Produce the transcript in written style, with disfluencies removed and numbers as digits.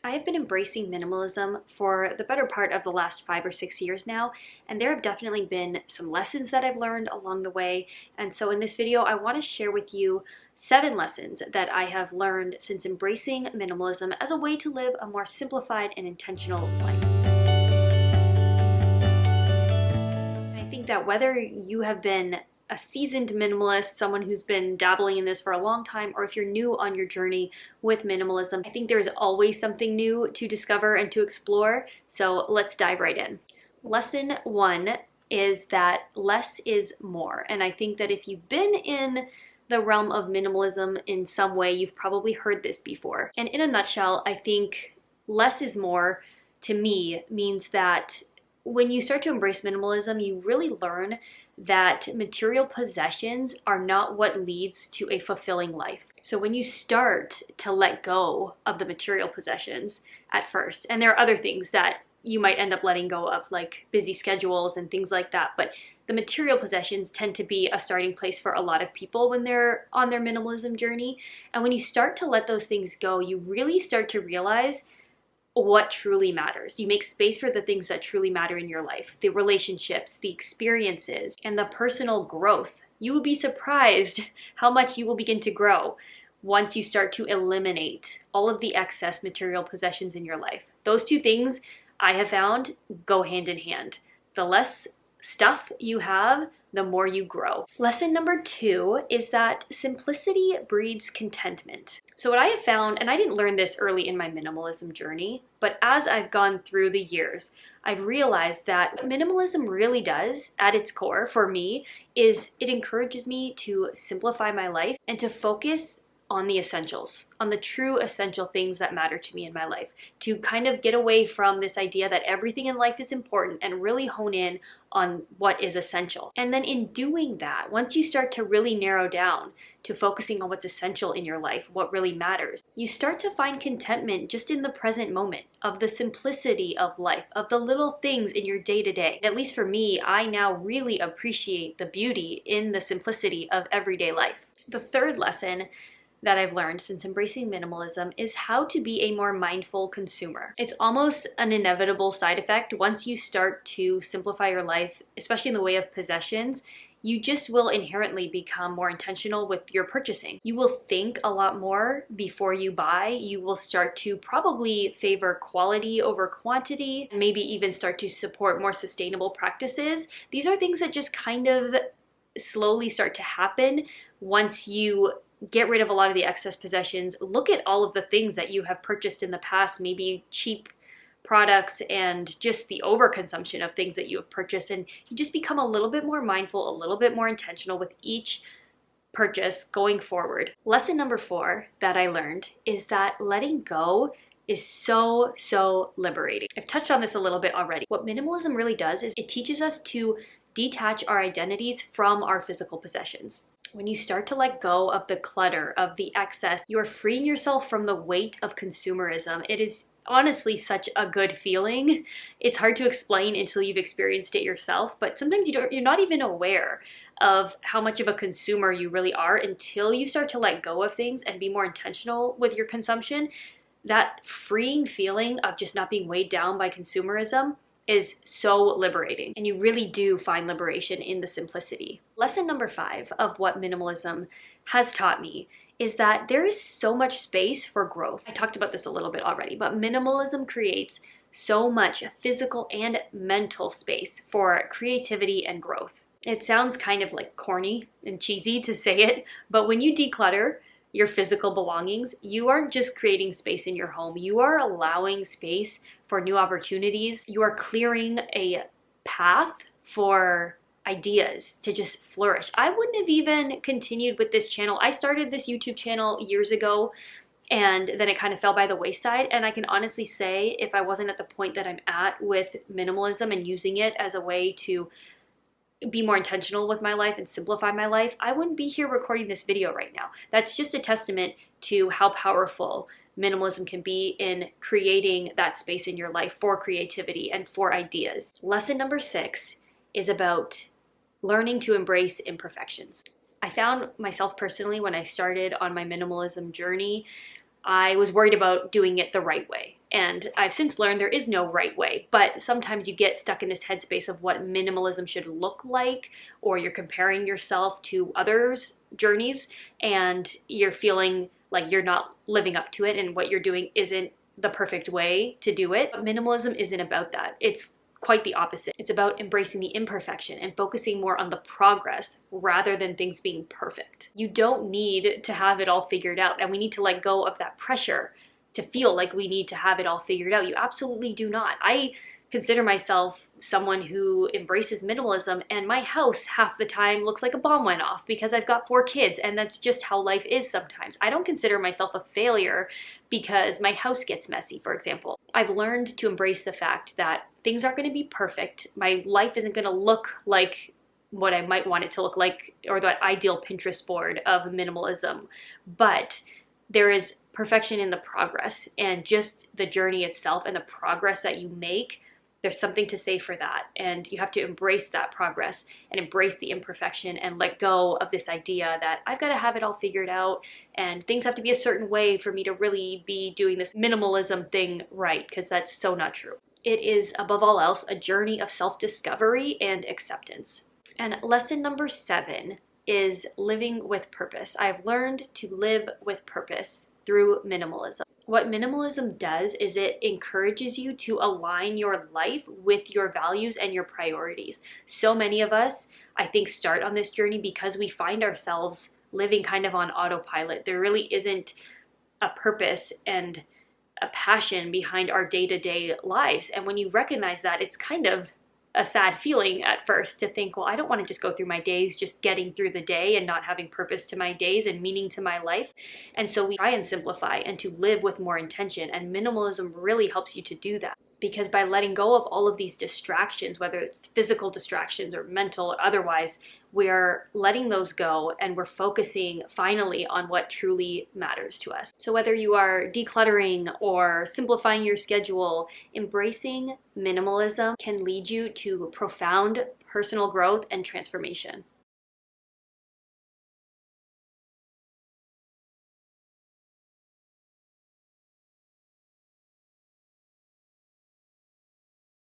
I have been embracing minimalism for the better part of the last 5 or 6 years now, and there have definitely been some lessons that I've learned along the way. And so in this video, I want to share with you 7 lessons that I have learned since embracing minimalism as a way to live a more simplified and intentional life. And I think that whether you have been a seasoned minimalist, someone who's been dabbling in this for a long time, or if you're new on your journey with minimalism, I think there's always something new to discover and to explore. So let's dive right in. Lesson 1 is that less is more. And I think that if you've been in the realm of minimalism in some way, you've probably heard this before. And in a nutshell, I think less is more to me means that when you start to embrace minimalism, you really learn that material possessions are not what leads to a fulfilling life. So when you start to let go of the material possessions at first, and there are other things that you might end up letting go of, like busy schedules and things like that, but the material possessions tend to be a starting place for a lot of people when they're on their minimalism journey. And when you start to let those things go, you really start to realize what truly matters. You make space for the things that truly matter in your life, the relationships, the experiences, and the personal growth. You will be surprised how much you will begin to grow once you start to eliminate all of the excess material possessions in your life. Those two things I have found go hand in hand. The less stuff you have, the more you grow. Lesson number 2 is that simplicity breeds contentment. So what I have found, and I didn't learn this early in my minimalism journey, but as I've gone through the years, I've realized that what minimalism really does at its core for me is it encourages me to simplify my life and to focus on the essentials, on the true essential things that matter to me in my life, to kind of get away from this idea that everything in life is important and really hone in on what is essential. And then in doing that, once you start to really narrow down to focusing on what's essential in your life, what really matters, you start to find contentment just in the present moment of the simplicity of life, of the little things in your day-to-day. At least for me, I now really appreciate the beauty in the simplicity of everyday life. The third lesson that I've learned since embracing minimalism is how to be a more mindful consumer. It's almost an inevitable side effect once you start to simplify your life, especially in the way of possessions. You just will inherently become more intentional with your purchasing. You will think a lot more before you buy. You will start to probably favor quality over quantity, and maybe even start to support more sustainable practices. These are things that just kind of slowly start to happen once you get rid of a lot of the excess possessions. Look at all of the things that you have purchased in the past, maybe cheap products and just the overconsumption of things that you have purchased, and you just become a little bit more mindful, a little bit more intentional with each purchase going forward. Lesson number 4 that I learned is that letting go is so liberating. I've touched on this a little bit already. What minimalism really does is it teaches us to detach our identities from our physical possessions. When you start to let go of the clutter, of the excess, you're freeing yourself from the weight of consumerism. It is honestly such a good feeling. It's hard to explain until you've experienced it yourself, but sometimes you're not even aware of how much of a consumer you really are until you start to let go of things and be more intentional with your consumption. That freeing feeling of just not being weighed down by consumerism is so liberating, and you really do find liberation in the simplicity. Lesson number 5 of what minimalism has taught me is that there is so much space for growth. I talked about this a little bit already, but minimalism creates so much physical and mental space for creativity and growth. It sounds kind of like corny and cheesy to say it, but when you declutter your physical belongings, you aren't just creating space in your home, you are allowing space for new opportunities. You are clearing a path for ideas to just flourish. I wouldn't have even continued with this channel. I started this YouTube channel years ago, and then it kind of fell by the wayside. And I can honestly say, if I wasn't at the point that I'm at with minimalism and using it as a way to be more intentional with my life and simplify my life, I wouldn't be here recording this video right now. That's just a testament to how powerful minimalism can be in creating that space in your life for creativity and for ideas. Lesson number 6 is about learning to embrace imperfections. I found myself personally, when I started on my minimalism journey, I was worried about doing it the right way. And I've since learned there is no right way, but sometimes you get stuck in this headspace of what minimalism should look like, or you're comparing yourself to others' journeys and you're feeling like you're not living up to it and what you're doing isn't the perfect way to do it. But minimalism isn't about that. It's quite the opposite. It's about embracing the imperfection and focusing more on the progress rather than things being perfect. You don't need to have it all figured out, and we need to let go of that pressure to feel like we need to have it all figured out. You absolutely do not. I consider myself someone who embraces minimalism, and my house half the time looks like a bomb went off because I've got 4 kids, and that's just how life is sometimes. I don't consider myself a failure because my house gets messy, for example. I've learned to embrace the fact that things aren't going to be perfect. My life isn't going to look like what I might want it to look like, or the ideal Pinterest board of minimalism, but there is perfection in the progress, and just the journey itself and the progress that you make. There's something to say for that, and you have to embrace that progress and embrace the imperfection and let go of this idea that I've got to have it all figured out and things have to be a certain way for me to really be doing this minimalism thing right, because that's so not true. It is, above all else, a journey of self-discovery and acceptance. And lesson number 7 is living with purpose. I've learned to live with purpose through minimalism. What minimalism does is it encourages you to align your life with your values and your priorities. So many of us, I think, start on this journey because we find ourselves living kind of on autopilot. There really isn't a purpose and a passion behind our day-to-day lives. And when you recognize that, it's kind of a sad feeling at first to think, well, I don't want to just go through my days just getting through the day and not having purpose to my days and meaning to my life. And so we try and simplify and to live with more intention. And minimalism really helps you to do that, because by letting go of all of these distractions, whether it's physical distractions or mental or otherwise, we're letting those go and we're focusing finally on what truly matters to us. So whether you are decluttering or simplifying your schedule, embracing minimalism can lead you to profound personal growth and transformation.